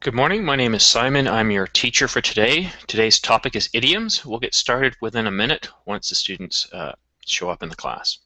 Good morning. My name is Simon. I'm your teacher for today. Today's topic is idioms. We'll get started within a minute once the students show up in the class.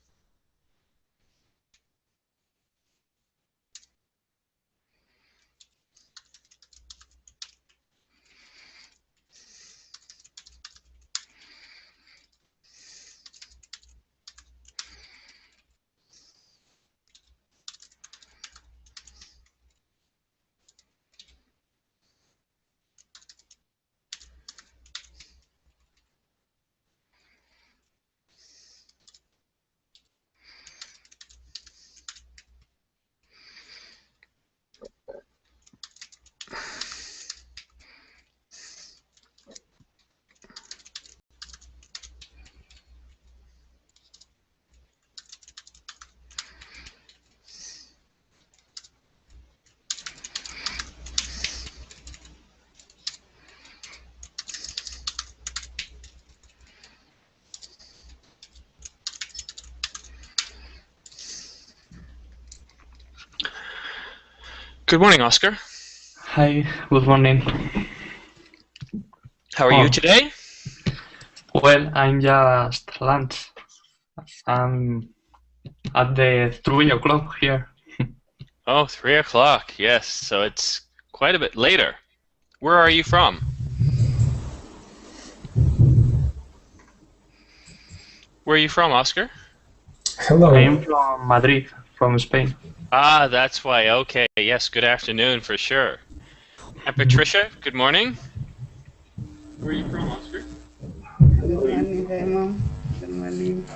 Good morning, Oscar. Hi, good morning. How are you today? Well, I'm just lunch. I'm at the 3 o'clock here. Oh, 3 o'clock. Yes, so it's quite a bit later. Where are you from? Where are you from, Oscar? Hello. I'm from Madrid, from Spain. Ah, that's why. Okay. Yes, good afternoon for sure. And Patricia, good morning. Where are you from, Oscar? Good morning, Raymond. Good morning.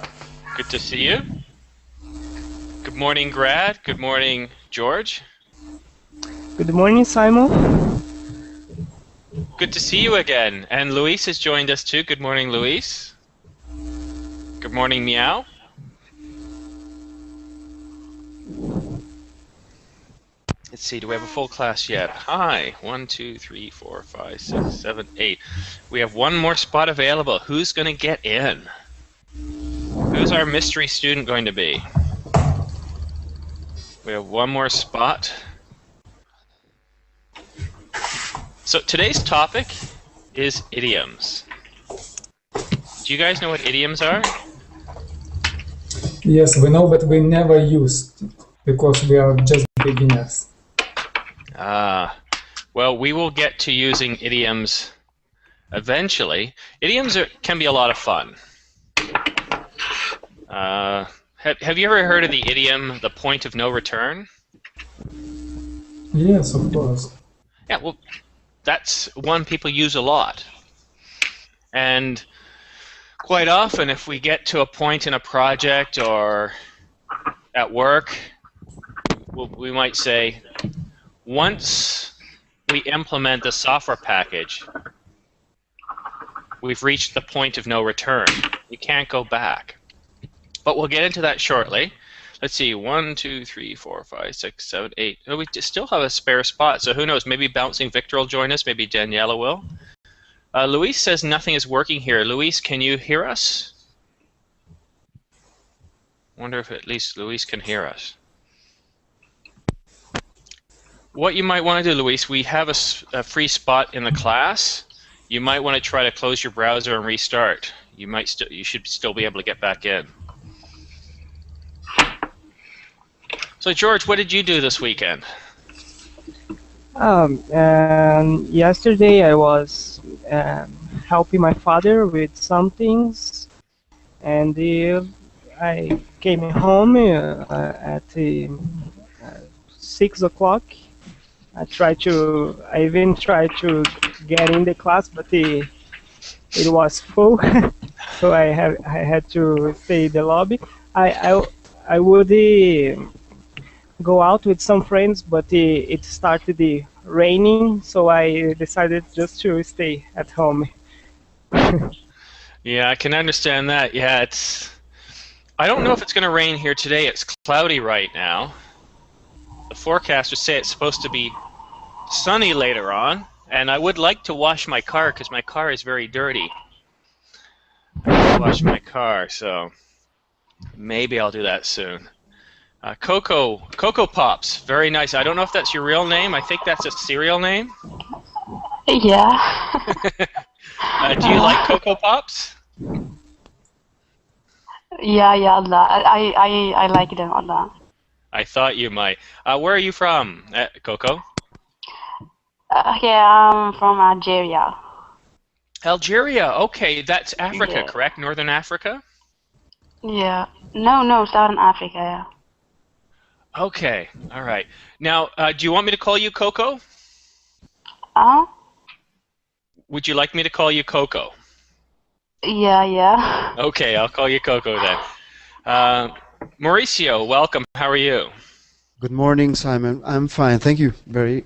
Good to see you. Good morning, Grad. Good morning, George. Good morning, Simon. Good to see you again. And Luis has joined us too. Good morning, Luis. Good morning, Meow. Let's see, do we have a full class yet? Hi. 1, 2, 3, 4, 5, 6, 7, 8. We have one more spot available. Who's going to get in? Who's our mystery student going to be? We have one more spot. So today's topic is idioms. Do you guys know what idioms are? Yes, we know, but we never used it because we are just beginners. Well, we will get to using idioms eventually. Idioms can be a lot of fun. Have you ever heard of the idiom, the point of no return? Yes, of course. Yeah, well, that's one people use a lot. And quite often, if we get to a point in a project or at work, we might say, once we implement the software package, we've reached the point of no return. We can't go back. But we'll get into that shortly. Let's see, 1, 2, 3, 4, 5, 6, 7, 8. Oh, we still have a spare spot, so who knows? Maybe Bouncing Victor will join us. Maybe Daniela will. Luis says nothing is working here. Luis, can you hear us? Wonder if at least Luis can hear us. What you might want to do, Luis, we have a free spot in the class. You might want to try to close your browser and restart. You should still be able to get back in. So, George, what did you do this weekend? Yesterday I was helping my father with some things, and I came home at 6 o'clock. I even tried to get in the class, but it was full, so I had to stay in the lobby. I would go out with some friends, but it started raining, so I decided just to stay at home. Yeah, I can understand that. Yeah, I don't know if it's going to rain here today. It's cloudy right now. The forecasters say it's supposed to be sunny later on, and I would like to wash my car because my car is very dirty. I need to wash my car, so maybe I'll do that soon. Cocoa Pops. Very nice. I don't know if that's your real name. I think that's a cereal name. Yeah. Do you like Cocoa Pops? Yeah, a lot. I like them a lot. I thought you might. Where are you from, Coco? Okay, I'm from Algeria. Algeria. Okay, that's Africa, Yeah. correct? Northern Africa? Yeah. No, Southern Africa. Yeah. Okay, all right. Now, do you want me to call you Coco? Uh, Would you like me to call you Coco? yeah. Okay, I'll call you Coco then. Mauricio, welcome. How are you? Good morning, Simon. I'm fine. Thank you very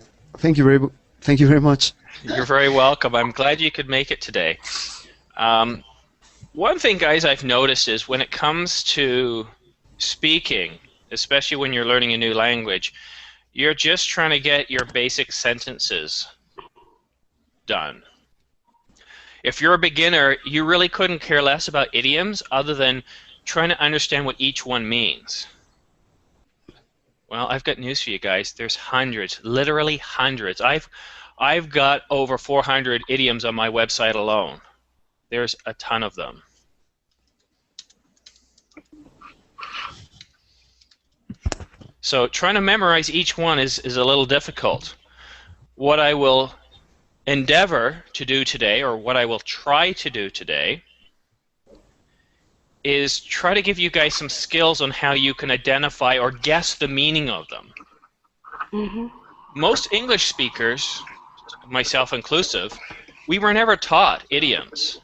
much. You're very welcome. I'm glad you could make it today. One thing, guys, I've noticed is when it comes to speaking, especially when you're learning a new language, you're just trying to get your basic sentences done. If you're a beginner, you really couldn't care less about idioms other than trying to understand what each one means. Well, I've got news for you guys. There's hundreds, literally hundreds. I've got over 400 idioms on my website alone. There's a ton of them. So trying to memorize each one is a little difficult. What I will endeavor to do today, or what I will try to do today, is try to give you guys some skills on how you can identify or guess the meaning of them. Mm-hmm. Most English speakers, myself inclusive, we were never taught idioms.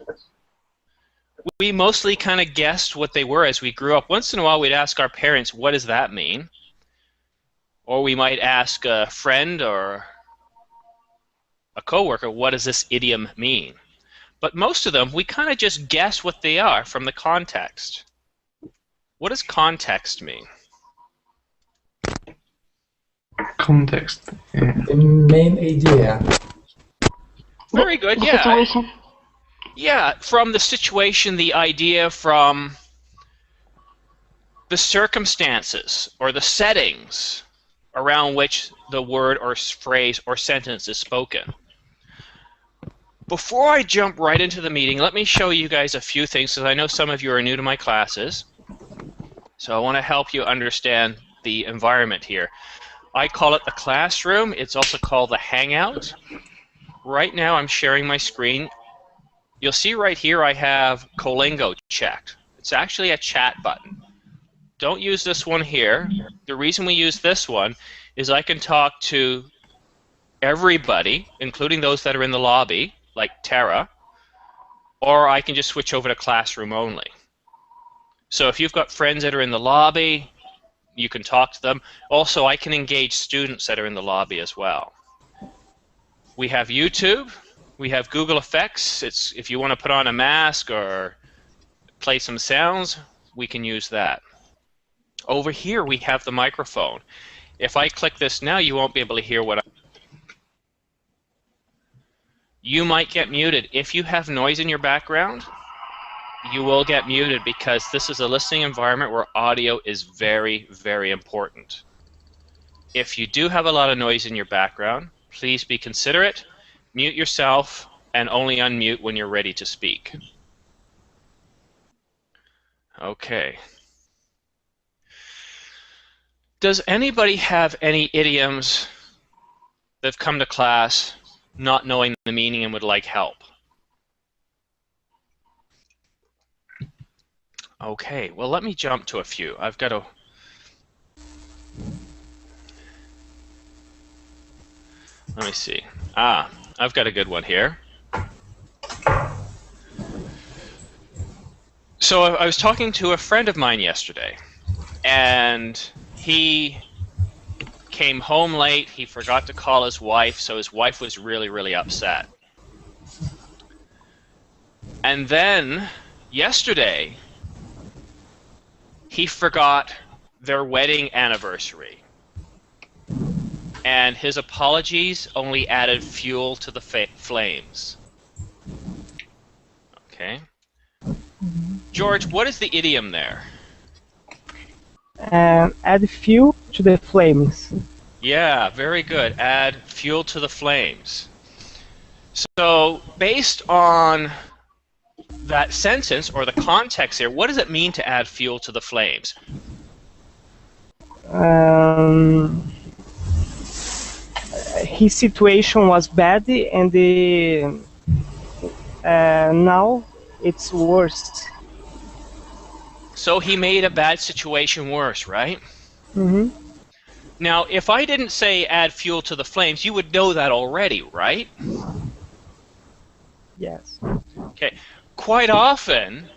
We mostly kind of guessed what they were as we grew up. Once in a while we'd ask our parents, what does that mean? Or we might ask a friend or a coworker, what does this idiom mean? But most of them, we kind of just guess what they are from the context. What does context mean? Context. Yeah. The main idea. Very good, The yeah. situation. Yeah, from the situation, the idea, from the circumstances or the settings around which the word or phrase or sentence is spoken. Before I jump right into the meeting, let me show you guys a few things, because I know some of you are new to my classes. So I want to help you understand the environment here. I call it the classroom. It's also called the Hangout. Right now I'm sharing my screen. You'll see right here I have Colingo checked. It's actually a chat button. Don't use this one here. The reason we use this one is I can talk to everybody, including those that are in the lobby, like Tara, or I can just switch over to classroom only. So if you've got friends that are in the lobby, you can talk to them. Also, I can engage students that are in the lobby as well. We have YouTube. We have Google Effects. It's if you want to put on a mask or play some sounds, we can use that. Over here we have the microphone. If I click this now, you won't be able to hear what you might get muted. If you have noise in your background, you will get muted, because this is a listening environment where audio is very, very important. If you do have a lot of noise in your background, please be considerate, mute yourself, and only unmute when you're ready to speak. Okay. Does anybody have any idioms that have come to class not knowing the meaning and would like help? Okay, well, let me jump to a few. I've got to... Let me see. I've got a good one here. So I was talking to a friend of mine yesterday, and he came home late. He forgot to call his wife, so his wife was really, really upset. And then yesterday, he forgot their wedding anniversary. And his apologies only added fuel to the flames. Okay. George, what is the idiom there? Add fuel to the flames. Yeah, very good. Add fuel to the flames. So, based on that sentence or the context here, what does it mean to add fuel to the flames? His situation was bad, and now it's worse. So he made a bad situation worse, right? Mm-hmm. Now, if I didn't say add fuel to the flames, you would know that already, right? Yes. Okay. Quite often,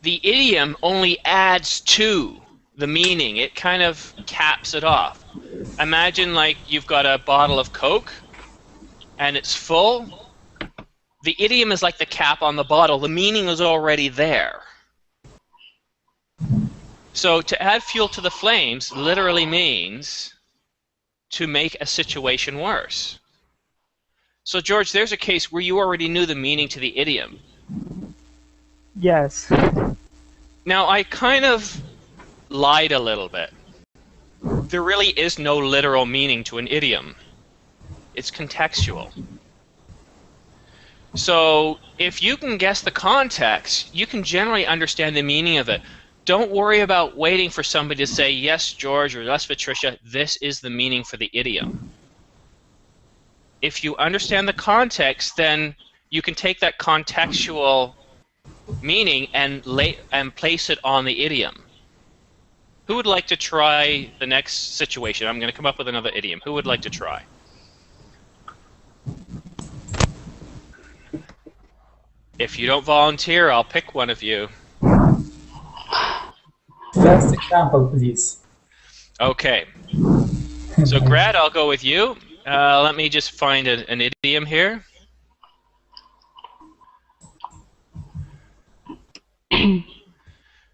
the idiom only adds to the meaning. It kind of caps it off. Imagine like you've got a bottle of Coke and it's full. The idiom is like the cap on the bottle. The meaning is already there. So to add fuel to the flames literally means to make a situation worse. So George, there's a case where you already knew the meaning to the idiom. Yes. Now, I kind of lied a little bit. There really is no literal meaning to an idiom. It's contextual. So if you can guess the context, you can generally understand the meaning of it. Don't worry about waiting for somebody to say, yes, George, or yes, Patricia, this is the meaning for the idiom. If you understand the context, then you can take that contextual meaning and place it on the idiom. Who would like to try the next situation? I'm going to come up with another idiom. Who would like to try? If you don't volunteer, I'll pick one of you. First example, please. Okay. So, Grad, I'll go with you. Let me just find an idiom here.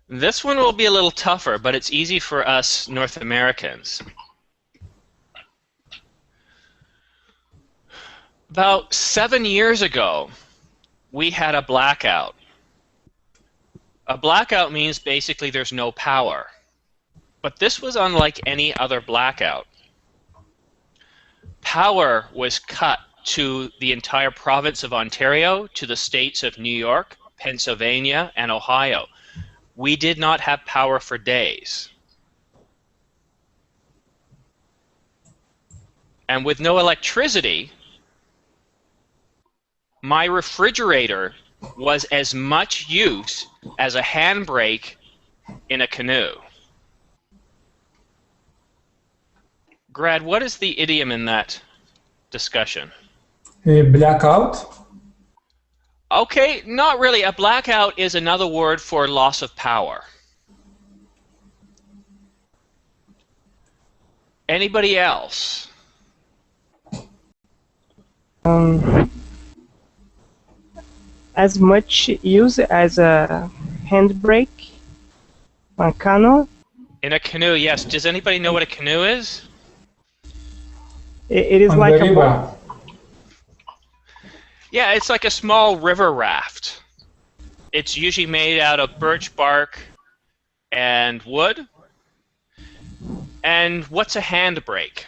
This one will be a little tougher, but it's easy for us North Americans. About 7 years ago, we had a blackout. A blackout means basically there's no power. But this was unlike any other blackout. Power was cut to the entire province of Ontario, to the states of New York, Pennsylvania, and Ohio. We did not have power for days. And with no electricity, my refrigerator was as much use as a handbrake in a canoe. Grad, what is the idiom in that discussion? Blackout. Okay, not really. A blackout is another word for loss of power. Anybody else? As much use as a handbrake, a canoe. In a canoe, yes. Does anybody know what a canoe is? It is On like the a river. boat. Yeah, it's like a small river raft. It's usually made out of birch bark and wood. And what's a handbrake?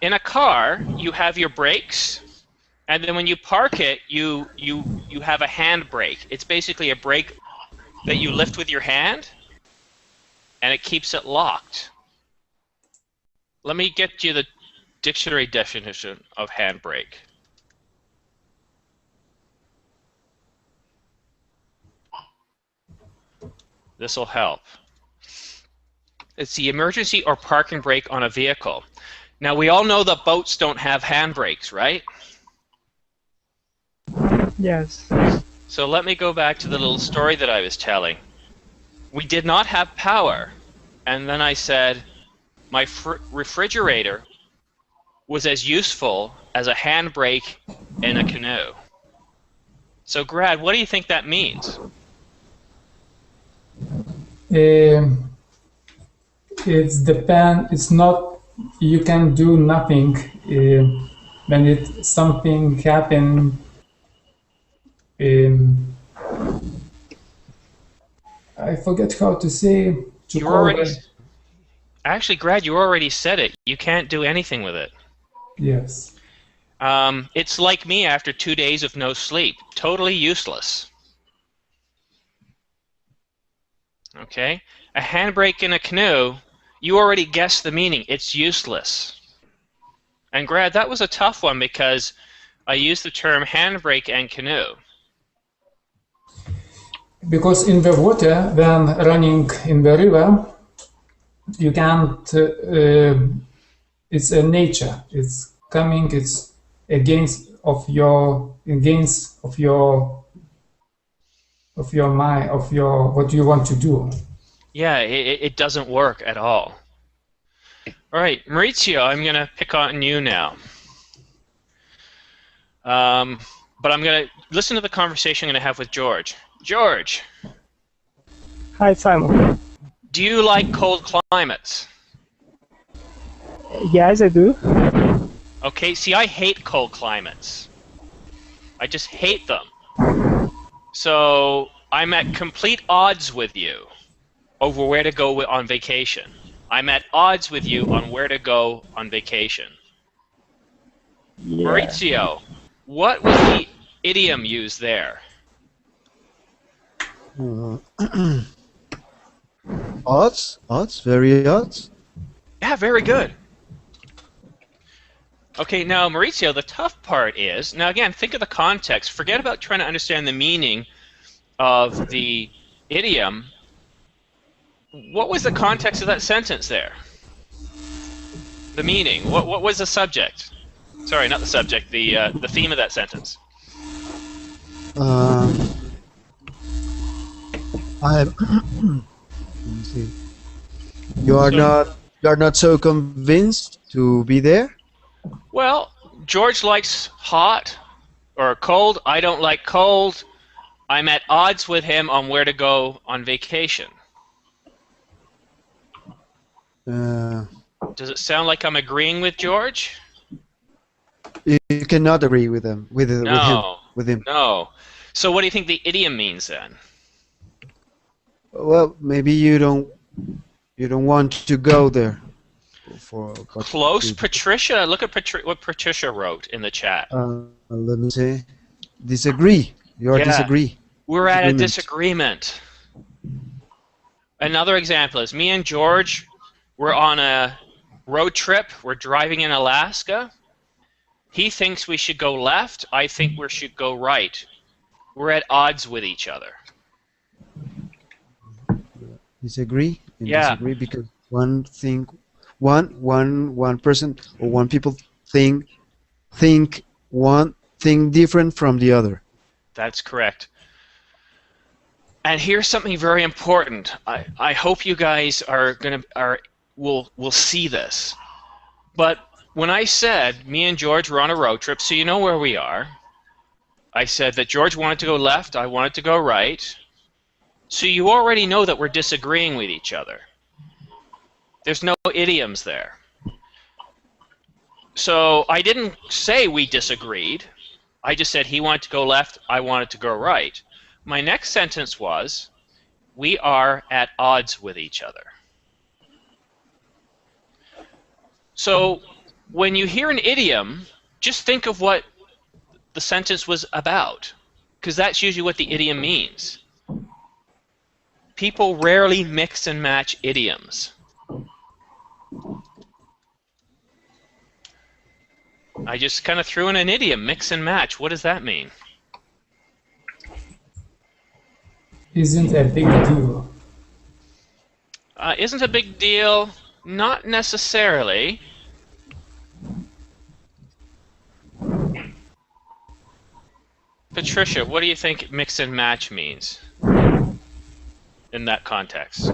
In a car, you have your brakes, and then when you park it, you have a handbrake. It's basically a brake that you lift with your hand, and it keeps it locked. Let me get you the dictionary definition of handbrake. This will help. It's the emergency or parking brake on a vehicle. Now, we all know that boats don't have handbrakes, right? Yes. So let me go back to the little story that I was telling. We did not have power, and then I said my refrigerator was as useful as a handbrake in a canoe. So, Grad, what do you think that means? It's depend. It's not. You can do nothing when something happen. I forget how to say to You're call already. the- Actually, Grad, you already said it. You can't do anything with it. Yes. It's like me after 2 days of no sleep. Totally useless. Okay? A handbrake in a canoe, you already guessed the meaning. It's useless. And Grad, that was a tough one because I used the term handbrake and canoe. Because in the water, when running in the river, you can't. It's a nature. It's coming. It's against of your mind of your what you want to do. Yeah, it doesn't work at all. All right, Maurizio, I'm going to pick on you now. But I'm going to listen to the conversation I'm going to have with George. George, Hi, Simon. do you like cold climates? Yes, I do. Okay, see, I hate cold climates. I just hate them. So I'm at complete odds with you over where to go on vacation. I'm at odds with you on where to go on vacation. Yeah. Maurizio, what was the idiom used there? Odds? Odds? Very odds? Yeah, very good. Okay, now, Maurizio, the tough part is, now again, think of the context. Forget about trying to understand the meaning of the idiom. What was the context of that sentence there? The meaning. What was the subject? Sorry, not the subject. The theme of that sentence. I let me see. You are not so convinced to be there? Well, George likes hot or cold. I don't like cold. I'm at odds with him on where to go on vacation. Does it sound like I'm agreeing with George? You cannot agree with him. With him. No. So what do you think the idiom means then? Well, maybe you don't want to go there. Close, Patricia. Look at what Patricia wrote in the chat. Let me see. Disagree. You disagree. We're at a disagreement. Another example is me and George, we're on a road trip. We're driving in Alaska. He thinks we should go left. I think we should go right. We're at odds with each other. Disagree? Yeah. Disagree because one person or one people think one thing different from the other. That's correct. And here's something very important. I hope you guys will see this. But when I said me and George were on a road trip, so you know where we are. I said that George wanted to go left, I wanted to go right. So you already know that we're disagreeing with each other. There's no idioms there. So I didn't say we disagreed. I just said he wanted to go left, I wanted to go right. My next sentence was, we are at odds with each other. So when you hear an idiom, just think of what the sentence was about, because that's usually what the idiom means. People rarely mix and match idioms. I just kind of threw in an idiom, mix and match. What does that mean? Isn't a big deal. Isn't a big deal? Not necessarily. Patricia, what do you think mix and match means in that context?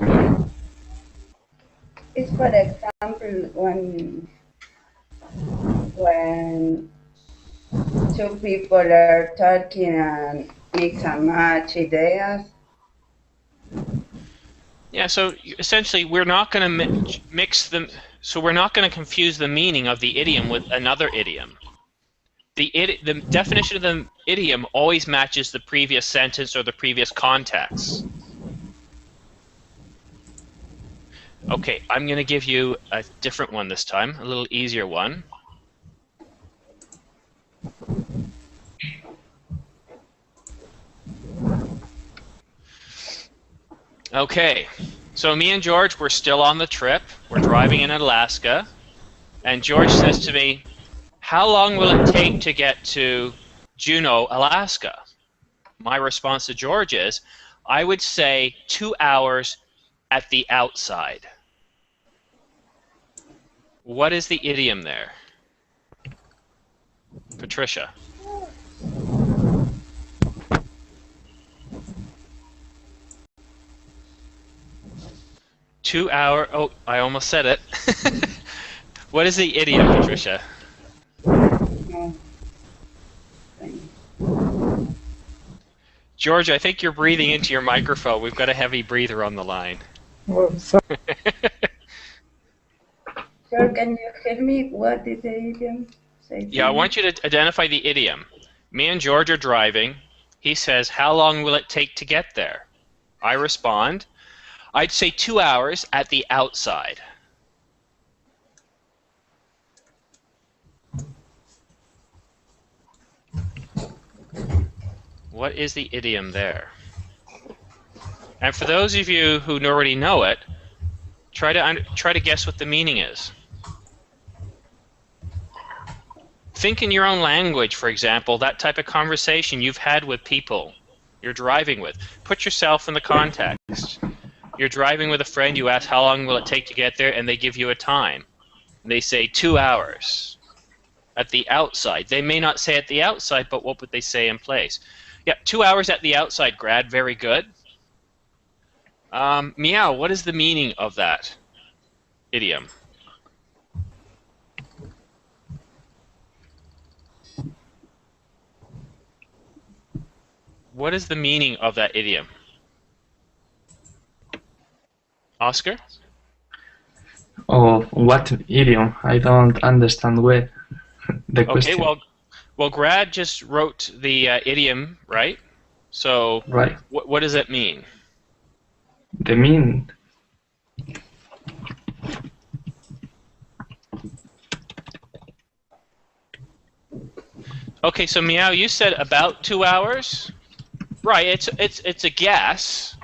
It's for example when two people are talking and mix and match ideas. Yeah, so essentially we're not going to mix them, so we're not going to confuse the meaning of the idiom with another idiom. The definition of the idiom always matches the previous sentence or the previous context. Okay, I'm going to give you a different one this time, a little easier one. Okay, so me and George, we're still on the trip. We're driving in Alaska, and George says to me, how long will it take to get to Juneau, Alaska? My response to George is, I would say 2 hours at the outside. What is the idiom there? Patricia. 2 hour, oh, I almost said it. What is the idiom, Patricia? No. George, I think you're breathing into your microphone. We've got a heavy breather on the line. Oh, so Sir, can you help me? What is the idiom? Say to Yeah, I me. want you to identify the idiom. Me and George are driving. He says, how long will it take to get there? I respond, I'd say 2 hours at the outside. What is the idiom there? And for those of you who already know it, try to guess what the meaning is. Think in your own language, for example, that type of conversation you've had with people you're driving with. Put yourself in the context. You're driving with a friend, you ask how long will it take to get there, and they give you a time. And they say 2 hours at the outside. They may not say at the outside, but what would they say in place? Yeah, 2 hours at the outside, Grad, very good. Meow, what is the meaning of that idiom? What is the meaning of that idiom? Oscar? Oh, what idiom? I don't understand well the Okay, question. well, Grad just wrote the idiom, right? So, Right. what does it mean? The mean. Okay, so Meow, you said about 2 hours? Right, it's a guess.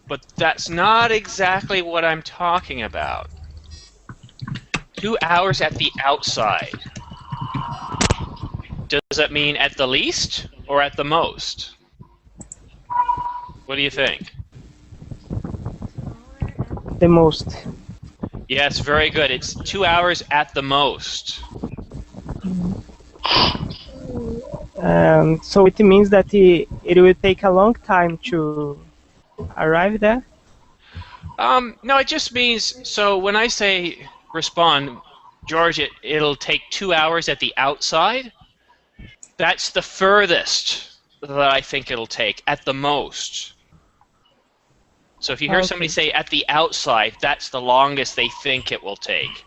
But that's not exactly what I'm talking about. 2 hours at the outside. Does that mean at the least or at the most? What do you think? the most. Yes, very good. It's 2 hours at the most. So it means that it will take a long time to arrive there. No, it just means, so when I say respond, George, it'll take 2 hours at the outside. That's the furthest that I think it'll take, at the most. So if you hear somebody say at the outside, that's the longest they think it will take.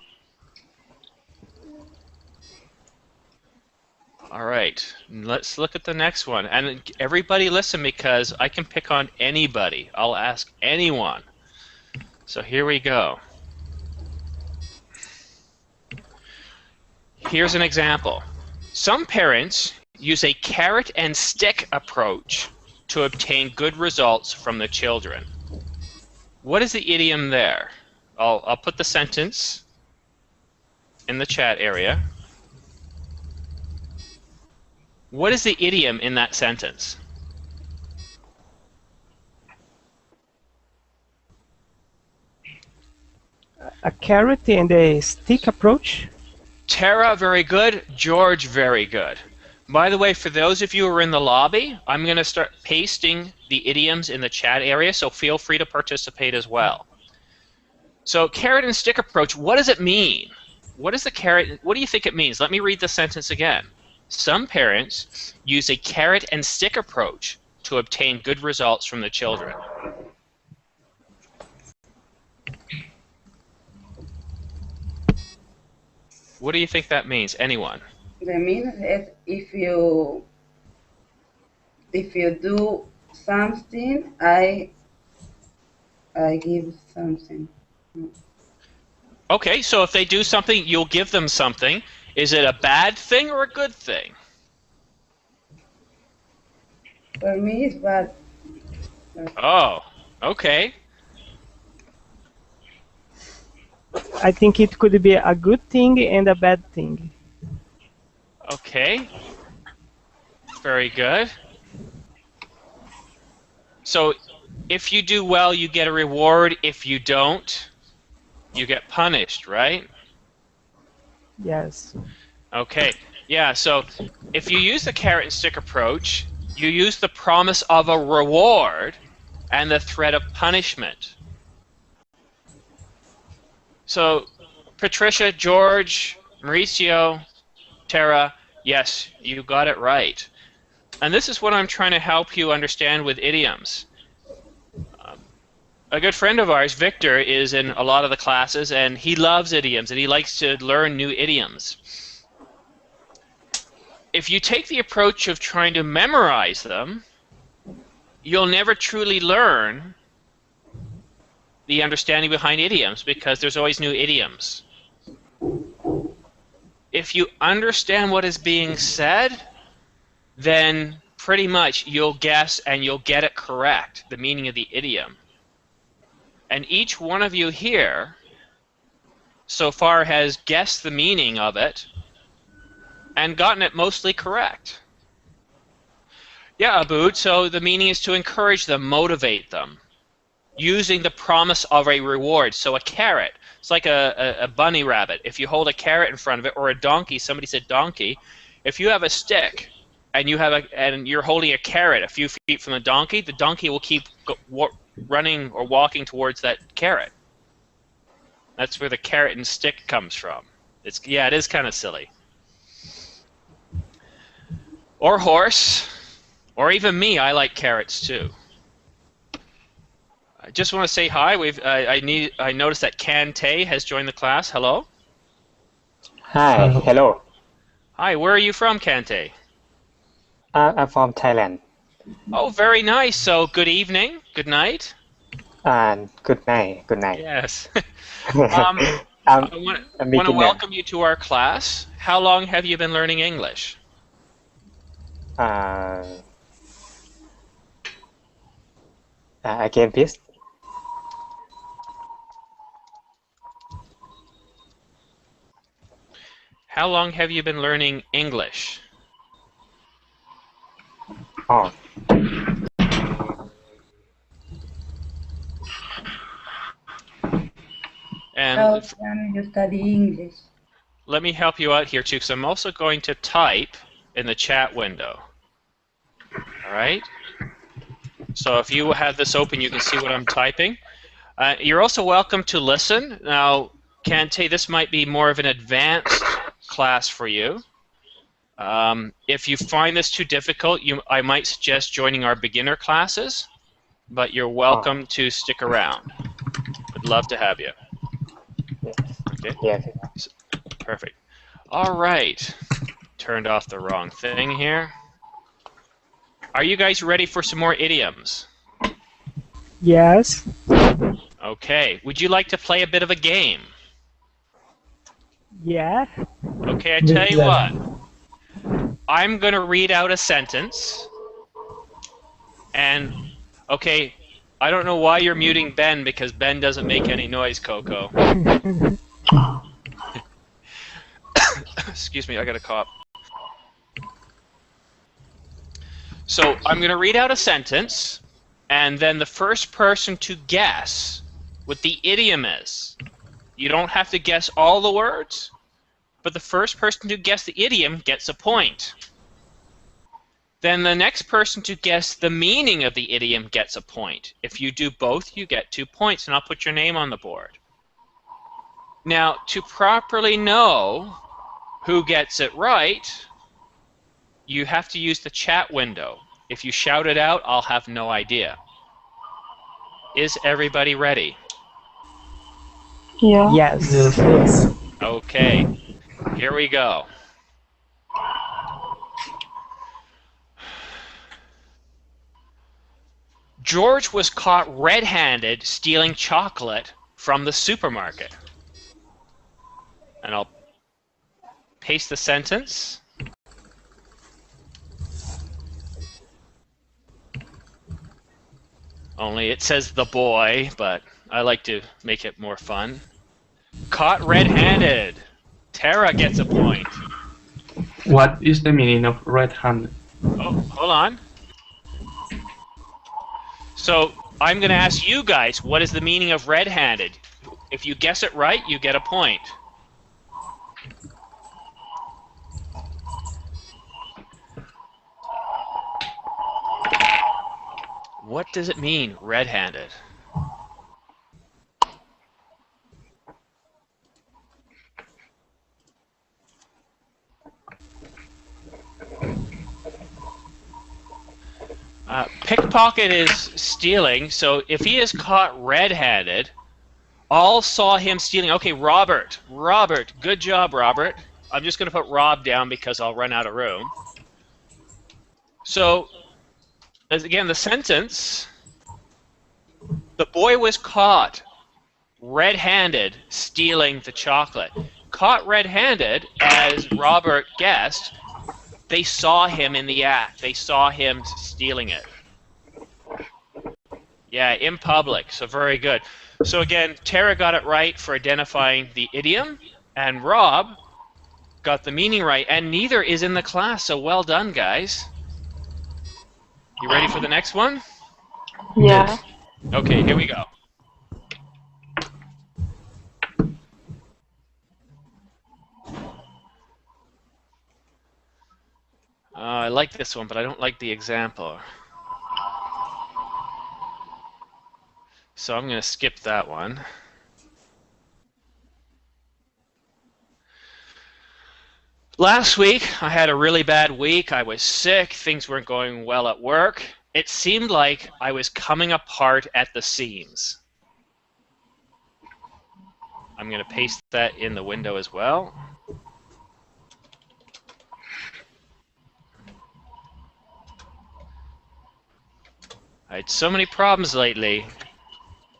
All right, let's look at the next one. And everybody listen, because I can pick on anybody. I'll ask anyone. So here we go. Here's an example. Some parents use a carrot and stick approach to obtain good results from the children. What is the idiom there? I'll put the sentence in the chat area. What is the idiom in that sentence? A carrot and a stick approach. Tara, very good. George, very good. By the way, for those of you who are in the lobby, I'm going to start pasting the idioms in the chat area, so feel free to participate as well. So, carrot and stick approach, what does it mean? What is the carrot? What do you think it means? Let me read the sentence again. Some parents use a carrot and stick approach to obtain good results from the children. What do you think that means? Anyone? The meaning is if you do something, I I give something. Okay, so if they do something, you'll give them something. Is it a bad thing or a good thing? For me, it's bad. Oh, okay. I think it could be a good thing and a bad thing. Okay. Very good. So if you do well, you get a reward. If you don't, you get punished, right? Yes. Okay. Yeah, so if you use the carrot and stick approach, you use the promise of a reward and the threat of punishment. So Patricia, George, Mauricio, Tara, yes, you got it right. And this is what I'm trying to help you understand with idioms. A good friend of ours, Victor, is in a lot of the classes, and he loves idioms, and he likes to learn new idioms. If you take the approach of trying to memorize them, you'll never truly learn the understanding behind idioms, because there's always new idioms. If you understand what is being said, then pretty much you'll guess and you'll get it correct, the meaning of the idiom. And each one of you here so far has guessed the meaning of it and gotten it mostly correct. Yeah, Abood, so the meaning is to encourage them, motivate them, using the promise of a reward. So a carrot, it's like a bunny rabbit. If you hold a carrot in front of it, or a donkey, somebody said donkey, if you have a stick and you're holding a carrot a few feet from the donkey will keep running or walking towards that carrot. That's where the carrot and stick comes from. It is kind of silly. Or horse, or even me. I like carrots too. I just want to say hi. I noticed that Kante has joined the class. Hello. Hi, hello. Hi. Where are you from, Kante? I'm from Thailand. Oh, very nice. So good evening, good night. And good night, good night. Yes. I'm I a want to beginner. welcome you to our class. How long have you been learning English? Again, please. How long have you been learning English? Oh, And How can you study English? let me help you out here too, because I'm also going to type in the chat window. All right? So if you have this open, you can see what I'm typing. You're also welcome to listen. Now, Kante, this might be more of an advanced class for you. If you find this too difficult, I might suggest joining our beginner classes, but you're welcome to stick around. Would love to have you. Okay. yes. Perfect. All right. Turned off the wrong thing here. Are you guys ready for some more idioms? Yes. Okay. Would you like to play a bit of a game? Yeah. Okay, I tell you what. I'm going to read out a sentence. And, okay, I don't know why you're muting Ben, because Ben doesn't make any noise, Coco. Excuse me, I got a cough. So I'm going to read out a sentence, and then the first person to guess what the idiom is. You don't have to guess all the words, but the first person to guess the idiom gets a point. Then the next person to guess the meaning of the idiom gets a point. If you do both, you get 2 points, and I'll put your name on the board. Now, to properly know who gets it right, you have to use the chat window. If you shout it out, I'll have no idea. Is everybody ready? Yeah. Yes. Yes. Okay, here we go. George was caught red-handed stealing chocolate from the supermarket. And I'll paste the sentence. Only it says the boy, but I like to make it more fun. Caught red-handed. Tara gets a point. What is the meaning of red-handed? Oh, hold on. So I'm going to ask you guys, what is the meaning of red-handed? If you guess it right, you get a point. What does it mean, red-handed? Pickpocket is stealing, so if he is caught red-handed, all saw him stealing. Okay, Robert. Robert, good job, Robert. I'm just going to put Rob down because I'll run out of room. So, as again, the sentence, the boy was caught red-handed stealing the chocolate. Caught red-handed, as Robert guessed, they saw him in the act. They saw him stealing it. Yeah, in public, so very good. So again, Tara got it right for identifying the idiom, and Rob got the meaning right, and neither is in the class, so well done, guys. You ready for the next one? Yeah. Okay, here we go. I like this one, but I don't like the example. So I'm going to skip that one. Last week, I had a really bad week. I was sick. Things weren't going well at work. It seemed like I was coming apart at the seams. I'm going to paste that in the window as well. I had so many problems lately.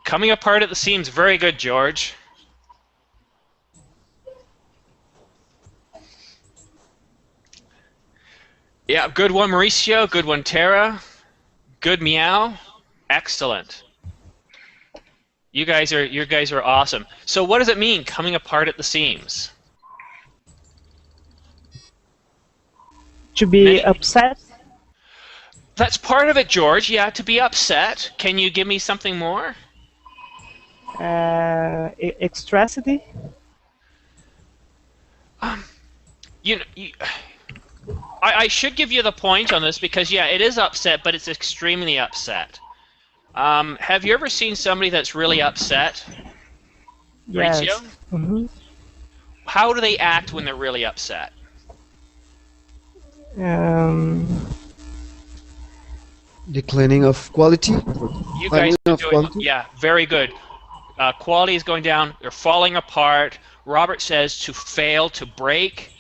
Coming apart at the seams, very good, George. Yeah, good one, Mauricio. Good one, Tara. Good meow. Excellent. You guys are awesome. So what does it mean, coming apart at the seams? To be upset? That's part of it, George. Yeah, to be upset. Can you give me something more? Extracity? I should give you the point on this because, yeah, it is upset, but it's extremely upset. Have you ever seen somebody that's really upset? Yes. Maurizio? Mm-hmm. How do they act when they're really upset? Declining of quality. You guys are Of doing, quality. yeah, very good. Quality is going down. They're falling apart. Robert says to fail, to break.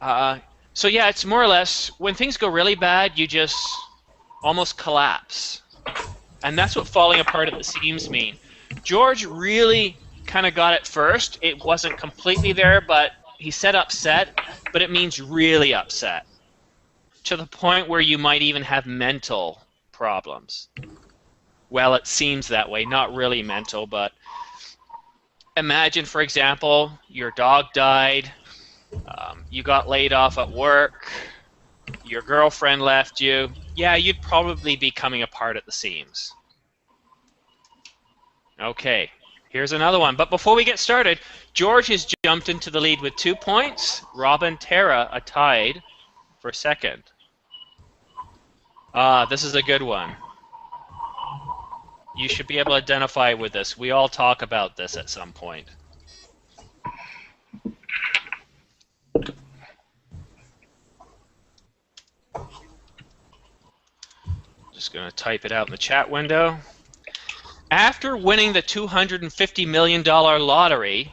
So yeah, it's more or less when things go really bad, you just almost collapse, and that's what falling apart at the seams mean. George really kind of got it first. It wasn't completely there, but he said upset, but it means really upset, to the point where you might even have mental problems. Well, it seems that way, not really mental, but imagine, for example, your dog died, you got laid off at work, your girlfriend left you. Yeah, you'd probably be coming apart at the seams. Okay, here's another one. But before we get started, George has jumped into the lead with 2 points. Rob and Tara are tied for second. This is a good one. You should be able to identify with this. We all talk about this at some point. Just going to type it out in the chat window. After winning the $250 million lottery,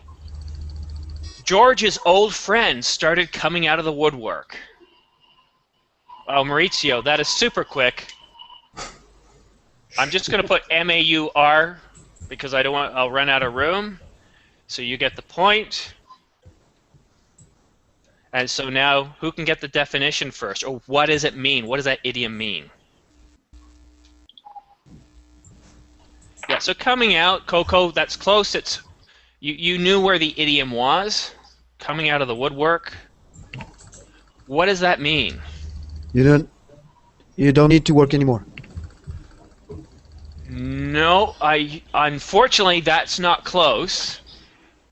George's old friends started coming out of the I'm just going to put MAUR because I don't want. I'll run out of room. So you get the point. And so now, who can get the definition first? Or what does it mean? What does that idiom mean? Yeah, so coming out, Coco, that's close. It's you knew where the idiom was. Coming out of the woodwork. What does that mean? You don't need to work anymore. No, unfortunately that's not close.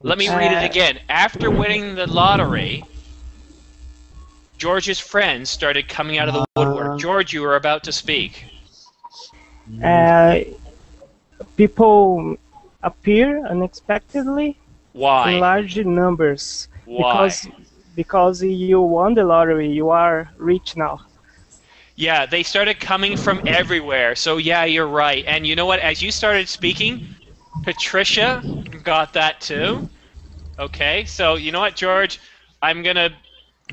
Let me read it again. After winning the lottery, George's friends started coming out of the woodwork. George, you were about to speak. People appear unexpectedly Why? in large numbers. Why? Because you won the lottery, you are rich now. Yeah, they started coming from everywhere. So yeah, you're right. And you know what? As you started speaking, Patricia got that too. Okay, so you know what, George? I'm going to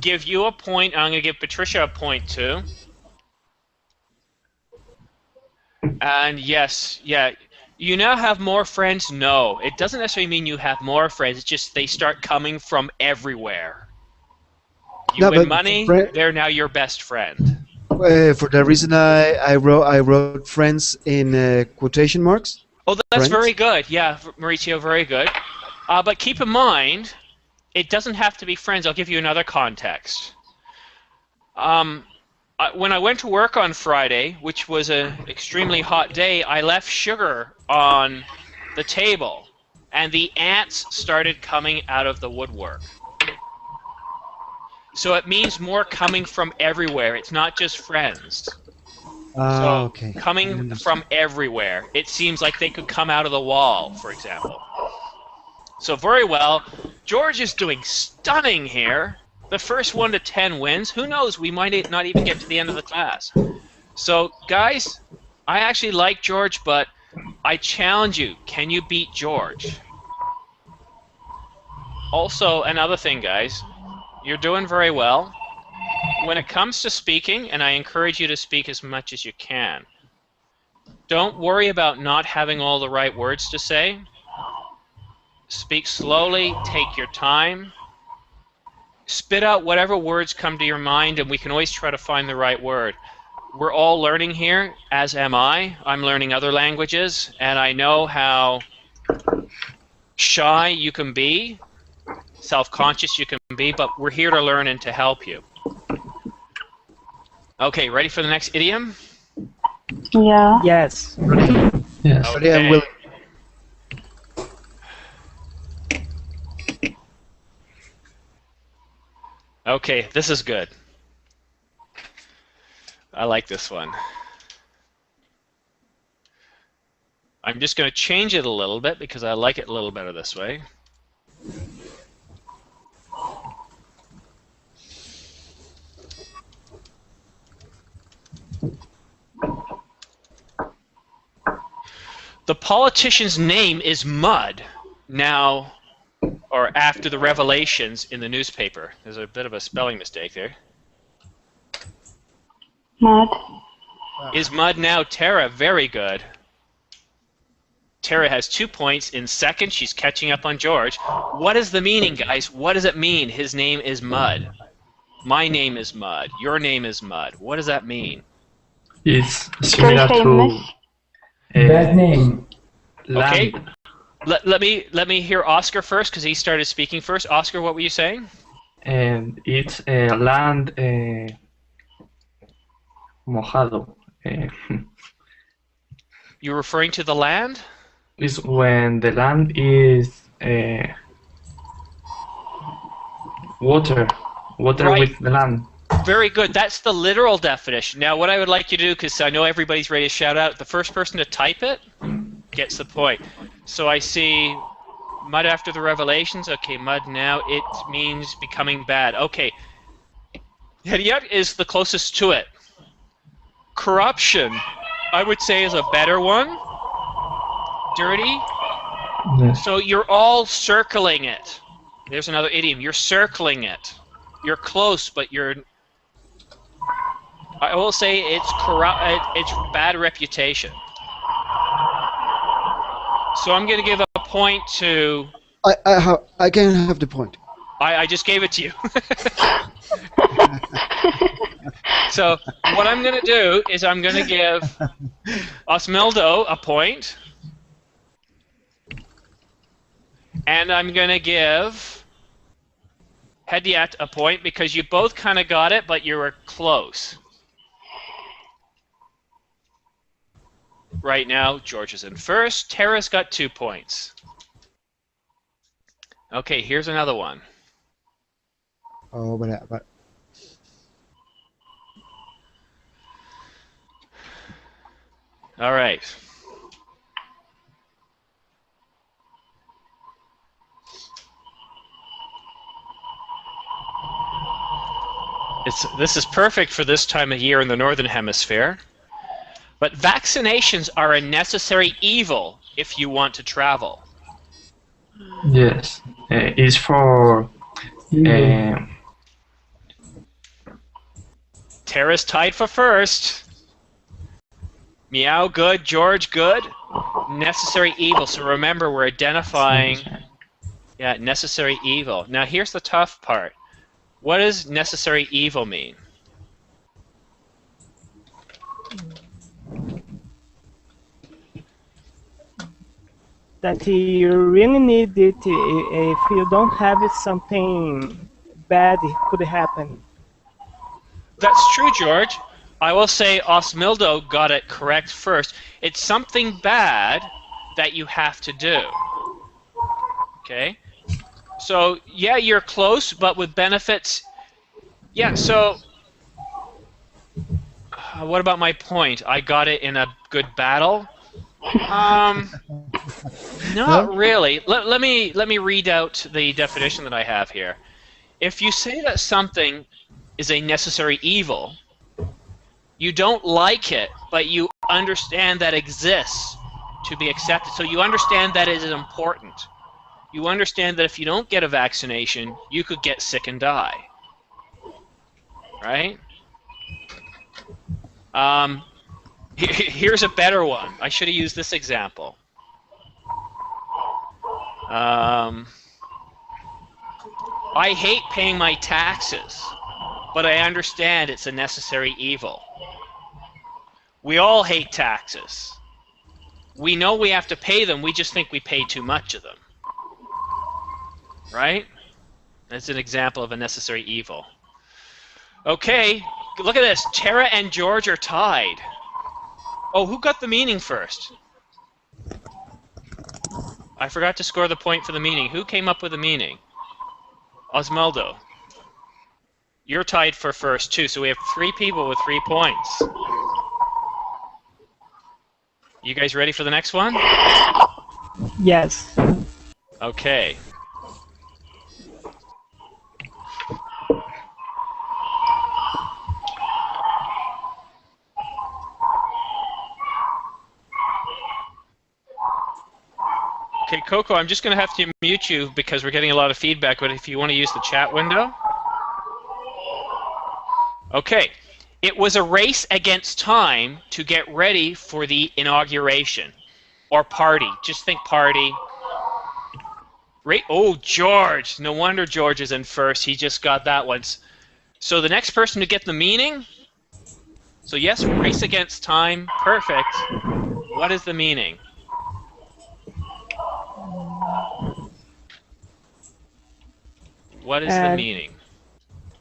give you a point. I'm going to give Patricia a point too. And yes, yeah. You now have more friends? No. It doesn't necessarily mean you have more friends. It's just they start coming from everywhere. You win money, they're now your best friend. For the reason I wrote friends in quotation marks. Oh, that's very good. Yeah, Mauricio, very good. But keep in mind, it doesn't have to be friends. I'll give you another context. When I went to work on Friday, which was an extremely hot day, I left sugar on the table, and the ants started coming out of the woodwork. So it means more coming from everywhere. It's not just friends. Okay. Coming from everywhere. It seems like they could come out of the wall, for example. So very well. George is doing stunning here. The first 1 to 10 wins. Who knows? We might not even get to the end of the class. So, guys, I actually like George, but I challenge you. Can you beat George? Also, another thing, guys. You're doing very well. When it comes to speaking, and I encourage you to speak as much as you can, don't worry about not having all the right words to say. Speak slowly, take your time. Spit out whatever words come to your mind, and we can always try to find the right word. We're all learning here, as am I. I'm learning other languages, and I know how shy you can be, self-conscious you can be, but we're here to learn and to help you. Okay, ready for the next idiom? Yeah. Yes. Yes. Ready and willing. Okay, this is good. I like this one. I'm just going to change it a little bit because I like it a little better this way. The politician's name is Mud. Now, or after the revelations in the newspaper. There's a bit of a spelling mistake there. Mud. Is Mud now Tara? Very good. Tara has 2 points. In second, she's catching up on George. What is the meaning, guys? What does it mean? His name is Mud. My name is Mud. Your name is Mud. What does that mean? It's Very similar to famous. Bad name. Okay. land. Let me hear Oscar first because he started speaking first. Oscar, what were you saying? And it's land mojado. You're referring to the land? Is when the land is water Right. with the land. Very good. That's the literal definition. Now, what I would like you to do, because I know everybody's ready to shout out, the first person to type it gets the point. So I see mud after the revelations. Okay, mud now. It means becoming bad. Okay. Hediyat is the closest to it. Corruption, I would say, is a better one. Dirty. Yes. So you're all circling it. There's another idiom. You're circling it. You're close, but you're... I will say it's corrupt. It's bad reputation. So I'm going to give a point to... I can have the point. I just gave it to you. So what I'm going to do is I'm going to give Osmildo a point. And I'm going to give Hediat a point because you both kind of got it, but you were close. Right now, George is in first. Tara's got 2 points. Okay, here's another one. Oh, but All right. This is perfect for this time of year in the Northern Hemisphere. But vaccinations are a necessary evil if you want to travel. Yes. It's for Tara's tied for first. Meow, good. George, good. Necessary evil. So remember, we're identifying... Yeah, necessary evil. Now, here's the tough part. What does necessary evil mean? That you really need it. If you don't have it, something bad could happen. That's true, George. I will say Osmildo got it correct first. It's something bad that you have to do. Okay? So, yeah, you're close, but with benefits... Yeah, so... what about my point? I got it in a good battle? Not really. Let me read out the definition that I have here. If you say that something is a necessary evil, you don't like it, but you understand that it exists to be accepted. So you understand that it is important. You understand that if you don't get a vaccination, you could get sick and die. Right? Here's a better one. I should have used this example. I hate paying my taxes, but I understand it's a necessary evil. We all hate taxes. We know we have to pay them, we just think we pay too much of them. Right? That's an example of a necessary evil. Okay, look at this. Tara and George are tied. Oh, who got the meaning first? I forgot to score the point for the meaning. Who came up with the meaning? Osmaldo. You're tied for first, too, so we have 3 people with 3 points. You guys ready for the next one? Yes. Okay. Okay, Coco, I'm just going to have to mute you because we're getting a lot of feedback, but if you want to use the chat window. Okay. It was a race against time to get ready for the inauguration. Or party. Just think party. Oh, George. No wonder George is in first. He just got that one. So the next person to get the meaning? So yes, race against time. Perfect. What is the meaning? What is the meaning?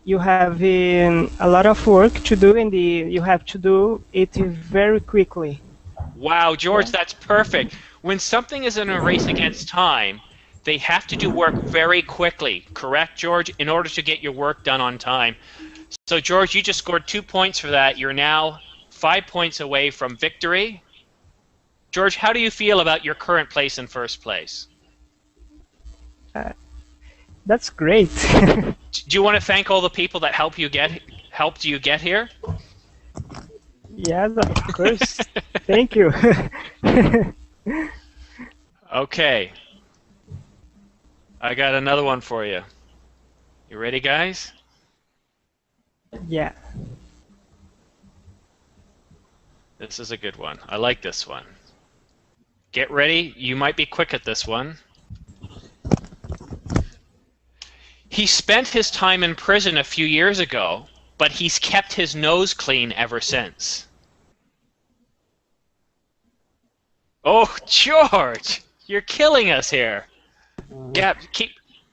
You have a lot of work to do, and you have to do it very quickly. Wow, George, that's perfect. When something is in a race against time, they have to do work very quickly. Correct, George? In order to get your work done on time. So, George, you just scored 2 points for that. You're now 5 points away from victory. George, how do you feel about your current place in first place? That's great. Do you want to thank all the people that helped you get here? Yes, of course. Thank you. Okay. I got another one for you. You ready, guys? Yeah. This is a good one. I like this one. Get ready. You might be quick at this one. He spent his time in prison a few years ago, but he's kept his nose clean ever since. Oh, George, you're killing us here. Yeah,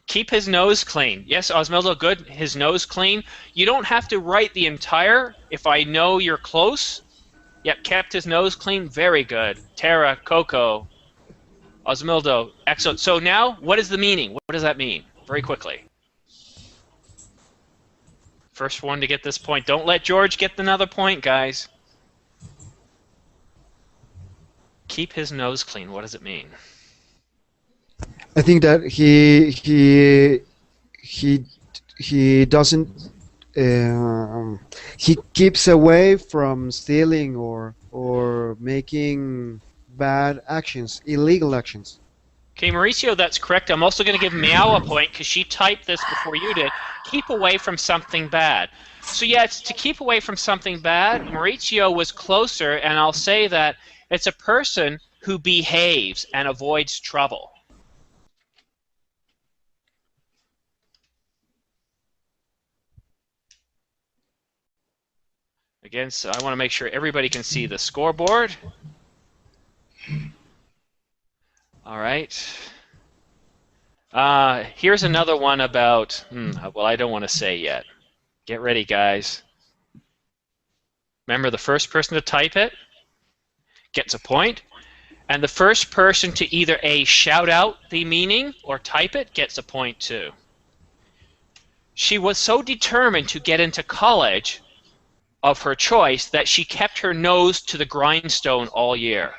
keep his nose clean. Yes, Osmeldo, good. His nose clean. You don't have to write the entire. If I know you're close. Yep, kept his nose clean. Very good. Tara, Coco, Osmeldo, excellent. So now, what is the meaning? What does that mean? Very quickly. First one to get this point. Don't let George get another point, guys. Keep his nose clean. What does it mean? I think that he doesn't he keeps away from stealing or making bad actions, illegal actions. Okay, Mauricio, that's correct. I'm also going to give Meow a point because she typed this before you did. Keep away from something bad. So yeah, it's to keep away from something bad. Mauricio was closer, and I'll say that it's a person who behaves and avoids trouble. Again, so I want to make sure everybody can see the scoreboard. All right. Here's another one about, well, I don't want to say yet. Get ready, guys. Remember, the first person to type it gets a point, and the first person to either A, shout out the meaning or type it gets a point too. She was so determined to get into college of her choice that she kept her nose to the grindstone all year.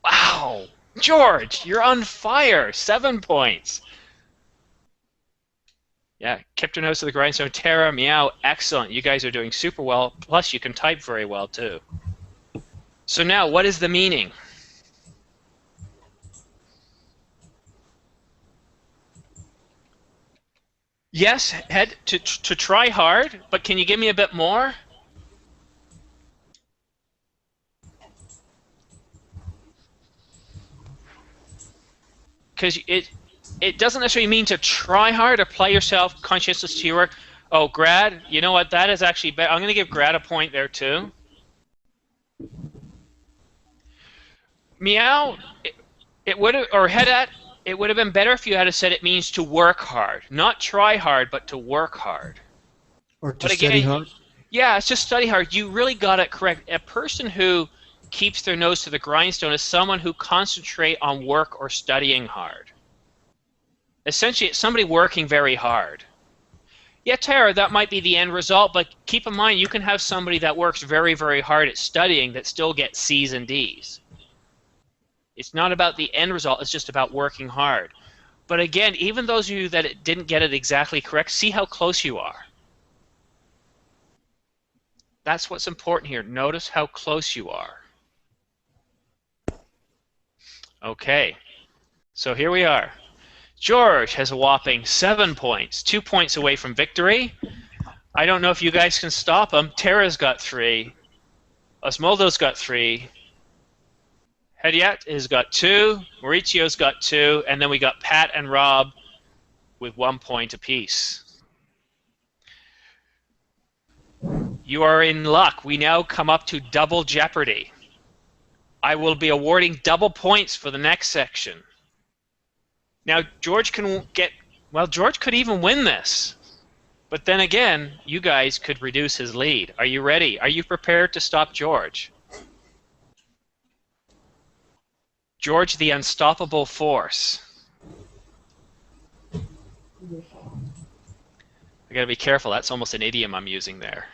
Wow! George, you're on fire! 7 points. Yeah, kept her nose to the grindstone. Tara, Meow, excellent. You guys are doing super well. Plus, you can type very well, too. So now, what is the meaning? Yes, head to try hard, but can you give me a bit more? Because it doesn't necessarily mean to try hard, apply yourself, conscientious to your work. Oh, Grad, you know what? That is actually better. I'm going to give Grad a point there, too. Meow, it would have, or head at, it would have been better if you had said it means to work hard. Not try hard, but to work hard. Or to study hard? Yeah, it's just study hard. You really got it correct. A person who keeps their nose to the grindstone is someone who concentrates on work or studying hard. Essentially, it's somebody working very hard. Yeah, Tara, that might be the end result, but keep in mind you can have somebody that works very, very hard at studying that still gets C's and D's. It's not about the end result, it's just about working hard. But again, even those of you that didn't get it exactly correct, see how close you are. That's what's important here. Notice how close you are. Okay, so here we are. George has a whopping 7 points, 2 points away from victory. I don't know if you guys can stop him. Tara's got 3. Osmoldo's got 3. Hediat has got 2. Mauricio's got 2. And then we got Pat and Rob with 1 point apiece. You are in luck. We now come up to double jeopardy. I will be awarding double points for the next section. Now, George can get, well, George could even win this. But then again, you guys could reduce his lead. Are you ready? Are you prepared to stop George? George, the unstoppable force. I gotta be careful. That's almost an idiom I'm using there.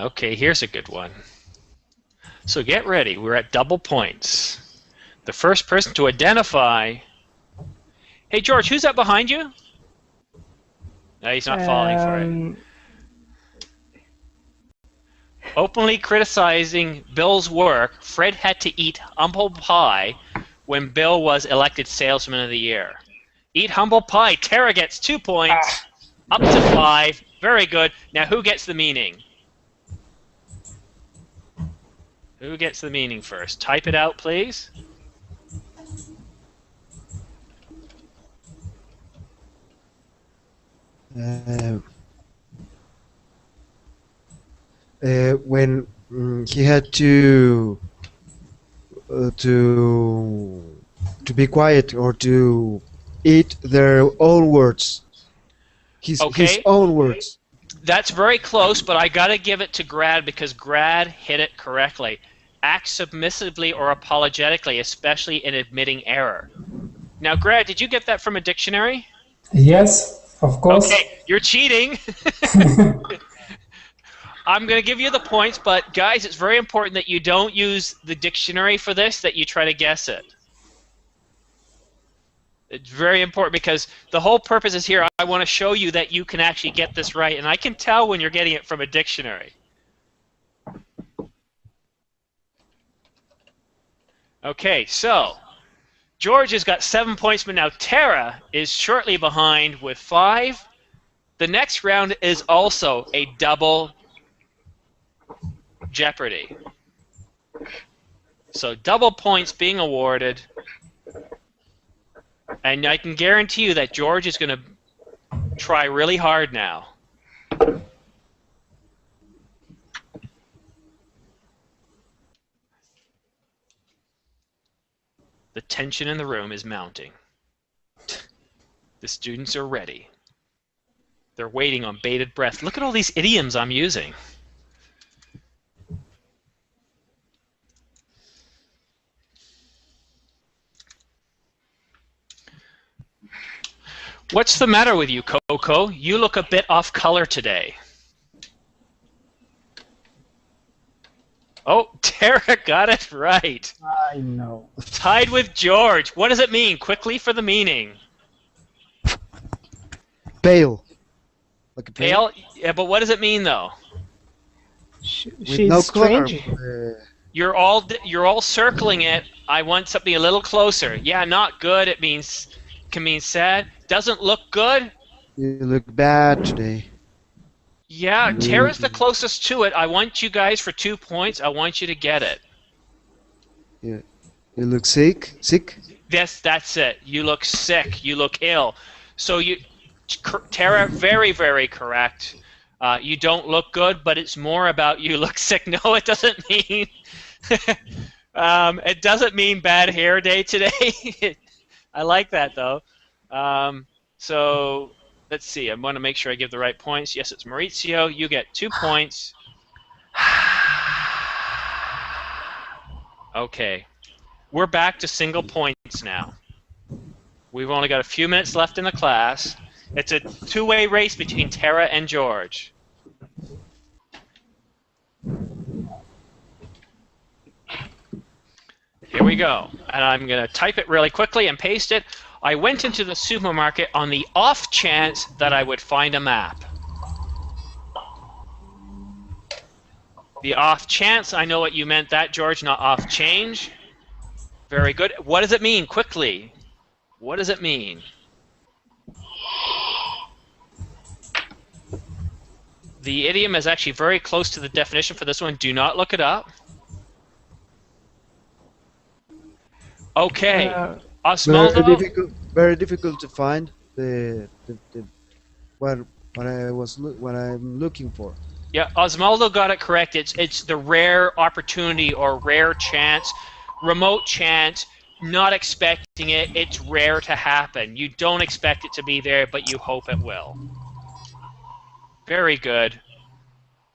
Okay, here's a good one. So get ready. We're at double points. The first person to identify... Hey, George, who's that behind you? No, he's not falling for it. Openly criticizing Bill's work, Fred had to eat humble pie when Bill was elected Salesman of the Year. Eat humble pie. Tara gets 2 points. Up to 5. Very good. Now who gets the meaning? Who gets the meaning first? Type it out, please. When he had to be quiet or to eat their own words. His own words. That's very close, but I gotta give it to Grad because Grad hit it correctly. Act submissively or apologetically, especially in admitting error. Now, Grad, did you get that from a dictionary? Yes, of course. Okay, you're cheating. I'm going to give you the points, but guys, it's very important that you don't use the dictionary for this, that you try to guess it. It's very important because the whole purpose is here. I want to show you that you can actually get this right, and I can tell when you're getting it from a dictionary. Okay, so George has got 7 points, but now Tara is shortly behind with 5. The next round is also a double Jeopardy. So double points being awarded. And I can guarantee you that George is going to try really hard now. The tension in the room is mounting. The students are ready. They're waiting on bated breath. Look at all these idioms I'm using. What's the matter with you, Coco? You look a bit off color today. Oh, Tara got it right. I know. Tied with George. What does it mean? Quickly for the meaning. Pale. Like a pale? Pale? Yeah, but what does it mean though? She's no strange. color. You're all circling it. I want something a little closer. Yeah, not good. It can mean sad. Doesn't look good. You look bad today. Yeah, Tara's the closest to it. I want you guys for 2 points. I want you to get it. Yeah. You look sick. Sick. Yes, that's it. You look sick. You look ill. So Tara, very, very correct. You don't look good, but it's more about you look sick. No, it doesn't mean. It doesn't mean bad hair day today. I like that though. So let's see. I want to make sure I give the right points. Yes, it's Maurizio. You get 2 points. Okay. We're back to single points now. We've only got a few minutes left in the class. It's a two-way race between Tara and George. Here we go. And I'm going to type it really quickly and paste it. I went into the supermarket on the off chance that I would find a map. The off chance, I know what you meant that, George, not off change. Very good. What does it mean? Quickly. What does it mean? The idiom is actually very close to the definition for this one. Do not look it up. Okay. Osmaldo. Very difficult to find what I'm looking for. Yeah, Osmaldo got it correct. It's the rare opportunity or rare chance, remote chance, not expecting it. It's rare to happen. You don't expect it to be there, but you hope it will. Very good.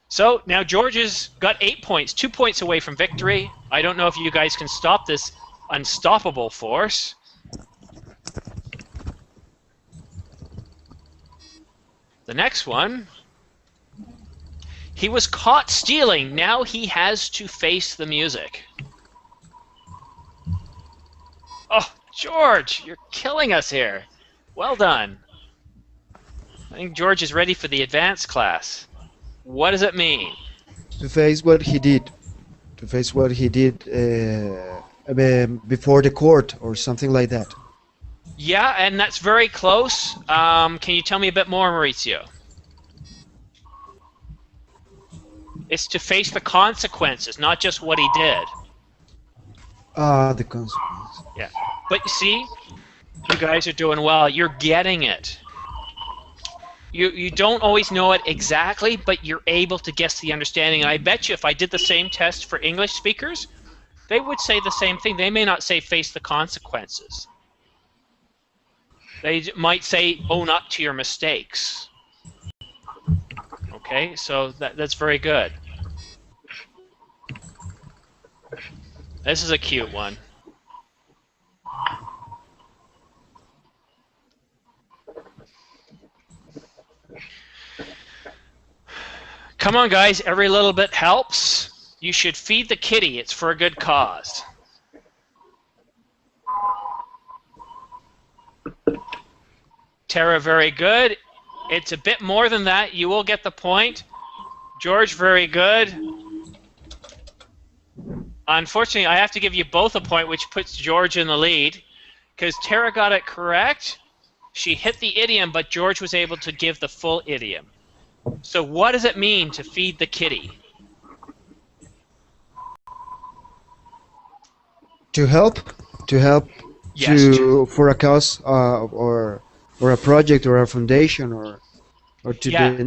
So now George has got 8 points, 2 points away from victory. I don't know if you guys can stop this unstoppable force. The next one. He was caught stealing. Now he has to face the music. Oh, George, you're killing us here. Well done. I think George is ready for the advanced class. What does it mean? to face what he did, before the court or something like that. Yeah, and that's very close. Can you tell me a bit more, Mauricio? It's to face the consequences, not just what he did. The consequence. Yeah. But you see, you guys are doing well. You're getting it. You don't always know it exactly, but you're able to guess the understanding. And I bet you if I did the same test for English speakers, they would say the same thing. They may not say face the consequences. They might say own up to your mistakes. Okay, so that's very good. This is a cute one. Come on, guys. Every little bit helps. You should feed the kitty. It's for a good cause. Tara, very good. It's a bit more than that. You will get the point. George, very good. Unfortunately, I have to give you both a point, which puts George in the lead, because Tara got it correct. She hit the idiom, but George was able to give the full idiom. So what does it mean to feed the kitty? To help Yes. for a cause, or a project or a foundation or to Yeah.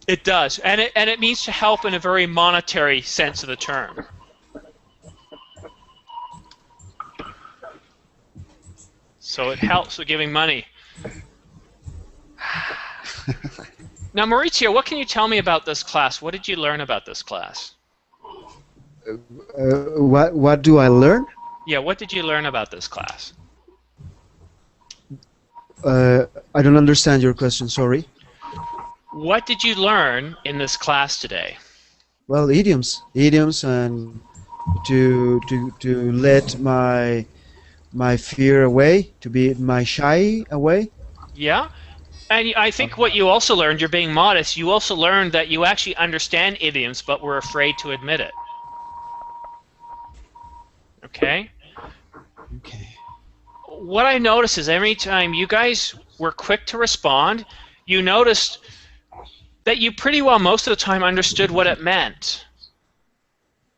It does, and it means to help in a very monetary sense of the term. So it helps with giving money. Now, Maurizio, what can you tell me about this class? What did you learn about this class? What do I learn? Yeah, what did you learn about this class? I don't understand your question. Sorry. What did you learn in this class today? Well, idioms, and to let my fear away, to be my shy away. Yeah, and I think what you also learned, you're being modest, you also learned that you actually understand idioms, but were afraid to admit it. Okay? Okay. What I noticed is every time you guys were quick to respond, you noticed that you pretty well most of the time understood what it meant.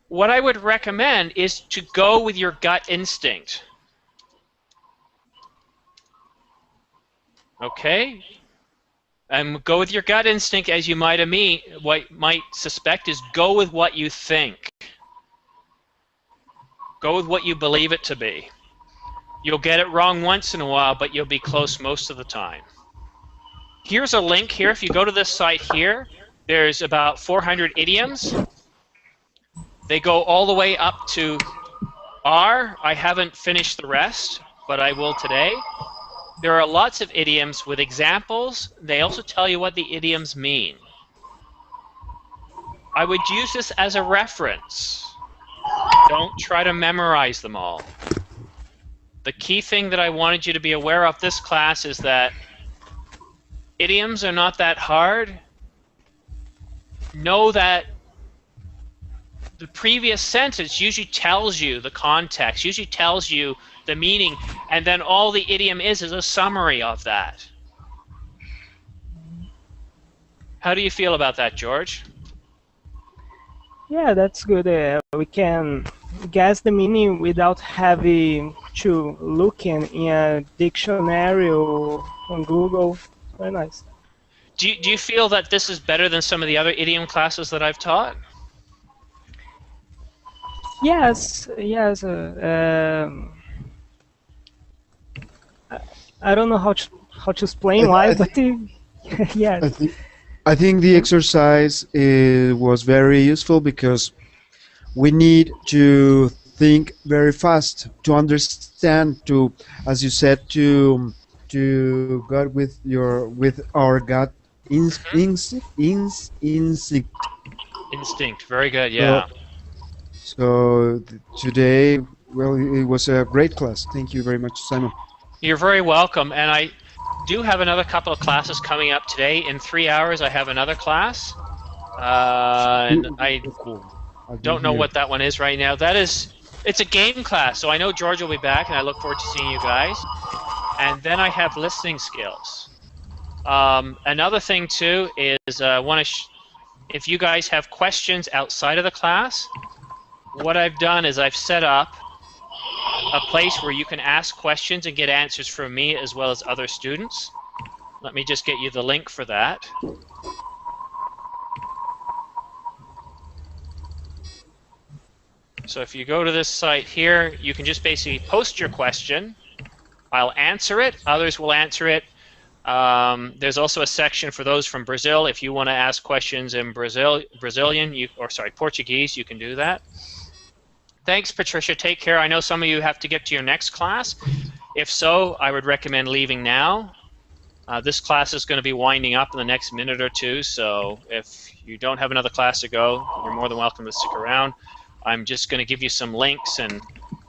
What I would recommend is to go with your gut instinct. Okay? And go with your gut instinct, as you might suspect is go with what you think. Go with what you believe it to be. You'll get it wrong once in a while, but you'll be close most of the time. Here's a link here. If you go to this site here, there's about 400 idioms. They go all the way up to R. I haven't finished the rest, but I will today. There are lots of idioms with examples. They also tell you what the idioms mean. I would use this as a reference. Don't try to memorize them all. The key thing that I wanted you to be aware of this class is that idioms are not that hard. Know that the previous sentence usually tells you the context, usually tells you the meaning, and then all the idiom is a summary of that. How do you feel about that, George? Yeah, that's good. We can guess the meaning without having to look in a dictionary or on Google. Very nice. Do you feel that this is better than some of the other idiom classes that I've taught? Yes. I don't know how to explain why, but yes. I think the exercise was very useful because we need to think very fast to understand, to, as you said, to go with our gut instinct. Instinct. Very good. Yeah. So today, well, it was a great class. Thank you very much, Simon. You're very welcome, and I do have another couple of classes coming up today. In 3 hours, I have another class. And I I'll be don't know here. what that one is right now. It's a game class, so I know George will be back, and I look forward to seeing you guys. And then I have listening skills. Another thing too is if you guys have questions outside of the class, what I've done is I've set up a place where you can ask questions and get answers from me as well as other students. Let me just get you the link for that. So if you go to this site here, you can just basically post your question. I'll answer it. Others will answer it. There's also a section for those from Brazil. If you want to ask questions in Portuguese, you can do that. Thanks, Patricia. Take care. I know some of you have to get to your next class. If so, I would recommend leaving now. This class is going to be winding up in the next minute or two, so if you don't have another class to go, you're more than welcome to stick around. I'm just going to give you some links and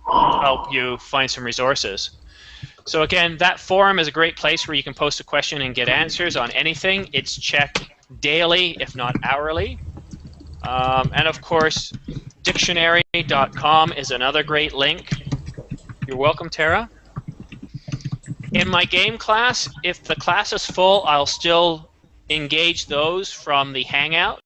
help you find some resources. So again, that forum is a great place where you can post a question and get answers on anything. It's checked daily, if not hourly. And of course, dictionary.com is another great link. You're welcome, Tara. In my game class, if the class is full, I'll still engage those from the Hangout.